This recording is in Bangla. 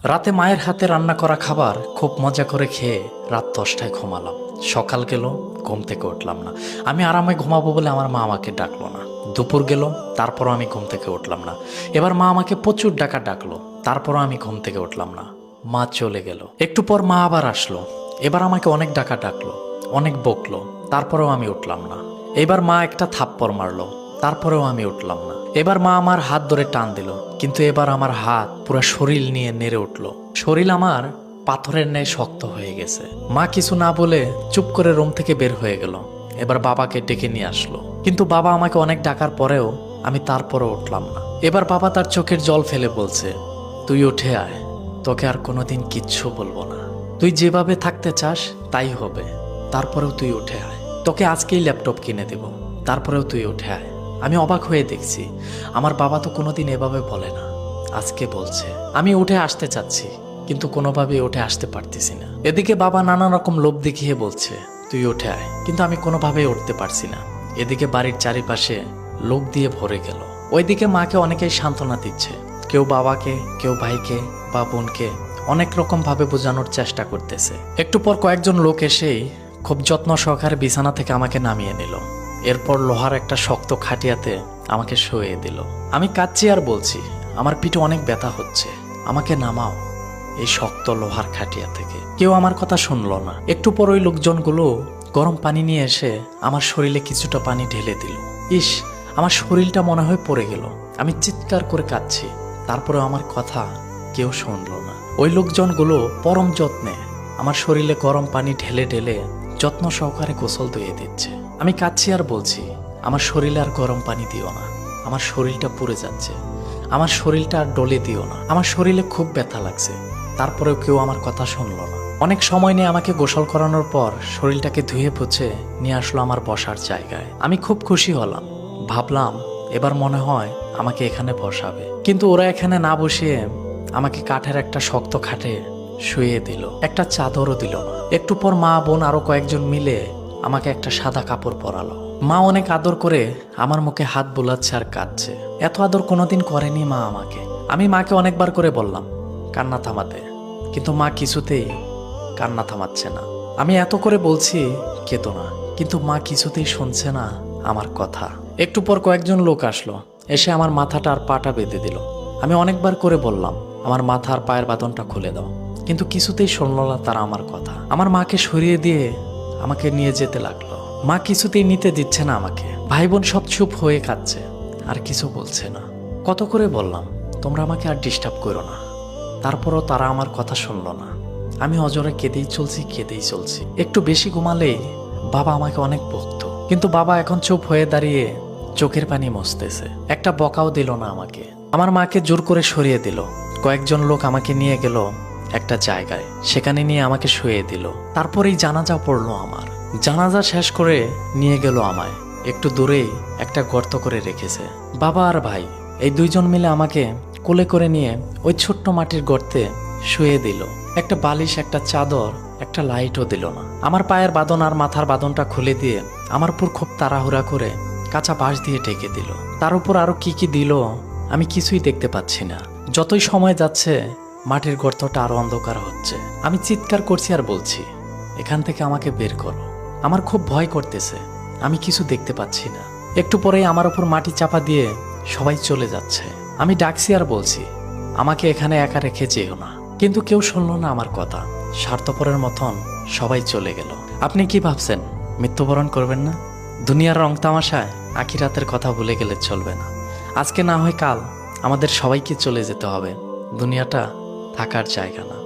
রাতে মায়ের হাতে রান্না করা খাবার খুব মজা করে খেয়ে রাত 10টায় ঘুমালাম। সকাল গেল, ঘুম থেকে উঠলাম না। আমি আরামে ঘুমাবো বলে আমার মা আমাকে ডাকলো না। দুপুর গেল, তারপরও আমি ঘুম থেকে উঠলাম না। এবার মা আমাকে প্রচুর ডাকলো, তারপরও আমি ঘুম থেকে উঠলাম না। মা চলে গেল। একটু পর মা আবার আসলো। এবার আমাকে অনেক ডাকলো, অনেক বকলো, তারপরেও আমি উঠলাম না। এবার মা একটা থাপ্পড় মারলো, তারপরেও আমি উঠলাম না। এবার মা আমার হাত ধরে টান দিল, কিন্তু এবার আমার হাত পুরো শরীর নিয়ে নেড়ে উঠল। শরীর আমার পাথরের ন্যায় শক্ত হয়ে গেছে। মা কিছু না বলে চুপ করে রুম থেকে বের হয়ে গেল। এবার বাবাকে ডেকে নিয়ে আসলো, কিন্তু বাবা আমাকে অনেক ডাকার পরেও আমি তারপরও উঠলাম না। এবার বাবা তার চোখের জল ফেলে বলছে, তুই উঠে আয়, তোকে আর কোনোদিন কিচ্ছু বলবো না। তুই যেভাবে থাকতে চাস তাই হবে, তারপরেও তুই উঠে আয়। তোকে আজকেই ল্যাপটপ কিনে দেব, তারপরেও তুই উঠে আয়। আমি অবাক হয়ে দেখছি, আমার বাবা তো কোনোদিন এভাবে বলে না, আজকে বলছে। আমি উঠে আসতে চাচ্ছি, কিন্তু কোনোভাবেই উঠে আসতে পারতেছি না। এদিকে বাবা নানা রকম লোভ দেখিয়ে বলছে, তুই উঠে আয়, কিন্তু আমি কোনোভাবেই উঠতে পারছি না। এদিকে বাড়ির চারিপাশে লোক দিয়ে ভরে গেল। ওইদিকে মাকে অনেকেই সান্ত্বনা দিচ্ছে, কেউ বাবাকে, কেউ ভাইকে বা বোনকে অনেক রকম ভাবে বোঝানোর চেষ্টা করতেছে। একটু পর কয়েকজন লোক এসেই খুব যত্ন সহকারে বিছানা থেকে আমাকে নামিয়ে নিল। এরপর লোহার একটা শক্ত খাটিয়াতে আমাকে শুয়ে দিল। আমি কাঁদছি আর বলছি, আমার পিঠে অনেক ব্যথা হচ্ছে, আমাকে নামাও এই শক্ত লোহার খাটিয়া থেকে। কেউ আমার কথা শুনলো না। একটু পর ওই লোকজনগুলো গরম পানি নিয়ে এসে আমার শরীরে কিছুটা পানি ঢেলে দিল। ইস, আমার শরীরটা মনে হয় পড়ে গেল। আমি চিৎকার করে কাঁদছি, তারপরে আমার কথা কেউ শুনলো না। ওই লোকজনগুলো পরম যত্নে আমার শরীরে গরম পানি ঢেলে ঢেলে যত্ন সহকারে গোসল ধুয়ে দিচ্ছে। আমি কাঁদছি আর বলছি, আমার শরীরে আর গরম পানি দিও না, আমার শরীরটা পুড়ে যাচ্ছে, আমার শরীরটা আর ডলে দিও না, আমার শরীরে খুব ব্যথা লাগছে। তারপরেও কেউ আমার কথা শুনলো না। অনেক সময় নিয়ে আমাকে গোসল করানোর পর শরীরটাকে ধুয়ে পুছে নিয়ে আসলো আমার বসার জায়গায়। আমি খুব খুশি হলাম, ভাবলাম এবার মনে হয় আমাকে এখানে বসাবে। কিন্তু ওরা এখানে না বসিয়ে আমাকে কাঠের একটা শক্ত খাটে শুয়ে দিল, একটা চাদরও দিল না। একটু পর মা বোন আরো কয়েকজন মিলে আমাকে একটা সাদা কাপড় পরালো। মা অনেক আদর করে আমার মুখে হাত বুলাচ্ছে আর কাঁদছে। এত আদর কোনোদিন করেনি মা আমাকে। আমি মাকে অনেকবার করে বললাম কান্না থামাতে, কিন্তু মা কিছুতেই কান্না থামাচ্ছে না। আমি এত করে বলছি কেঁদো না, কিন্তু মা কিছুতেই শুনছে না আমার কথা। একটু পর কয়েকজন লোক আসলো, এসে আমার মাথাটা আর পাটা বেঁধে দিল। আমি অনেকবার করে বললাম আমার মাথা আর পায়ের বাঁধনটা খুলে দাও, কিন্তু কিছুতেই শুনলো না তারা আমার কথা। আমার মাকে সরিয়ে দিয়ে আমাকে নিয়ে যেতে লাগলো। মা কিছুতেই নিতে দিচ্ছে না আমাকে। ভাই বোন সব চুপ হয়ে কাঁদছে, আর কিছু বলছে না। কত করে বললাম তোমরা আমাকে আর ডিস্টার্ব করো না, তারপরও তারা আমার কথা শুনলো না। আমি অজরে কেঁদেই চলছি। একটু বেশি ঘুমালেই বাবা আমাকে অনেক বকতো, কিন্তু বাবা এখন চুপ হয়ে দাঁড়িয়ে চোখের পানি মুছতেছে। একটা বকাও দিল না আমাকে। আমার মাকে জোর করে সরিয়ে দিল। কয়েকজন লোক আমাকে নিয়ে গেল একটা জায়গায়, সেখানে নিয়ে আমাকে শুয়ে দিল। তারপরেই জানাজা পড়লো আমার। জানাজা শেষ করে নিয়ে গেল আমায় একটু দূরেই একটা গর্ত করে রেখেছে। বাবা আর ভাই এই দুইজন মিলে আমাকে কোলে করে নিয়ে ওই ছোট্ট মাটির গর্তে শুয়ে দিল। একটা বালিশ, একটা চাদর, একটা লাইটও দিল না। আমার পায়ের বাঁধন আর মাথার বাঁধনটা খুলে দিয়ে আমার উপর খুব তাড়াহুড়া করে কাঁচা বাঁশ দিয়ে ঢেকে দিল। তার উপর আরো কি কি দিল আমি কিছুই দেখতে পাচ্ছি না। যতই সময় যাচ্ছে মাটির গর্তটা আরো অন্ধকার হচ্ছে। আমি চিৎকার করছি আর বলছি এখান থেকে আমাকে বের করো, আমার খুব ভয় করতেছে, আমি কিছু দেখতে পাচ্ছি না। একটু পরেই আমার উপর মাটি চাপা দিয়ে সবাই চলে যাচ্ছে। আমি ডাকছি আর বলছি আমাকে এখানে একা রেখে যেও না, কিন্তু কেউ শুনলো না আমার কথা। স্বার্থপরের মতন সবাই চলে গেল। আপনি কি ভাবছেন মৃত্যুবরণ করবেন না? দুনিয়ার রং তামাশায় আখিরাতের কথা ভুলে গেলে চলবে না। আজকে না হয় কাল আমাদের সবাইকে চলে যেতে হবে। দুনিয়াটা থাকার জায়গা না।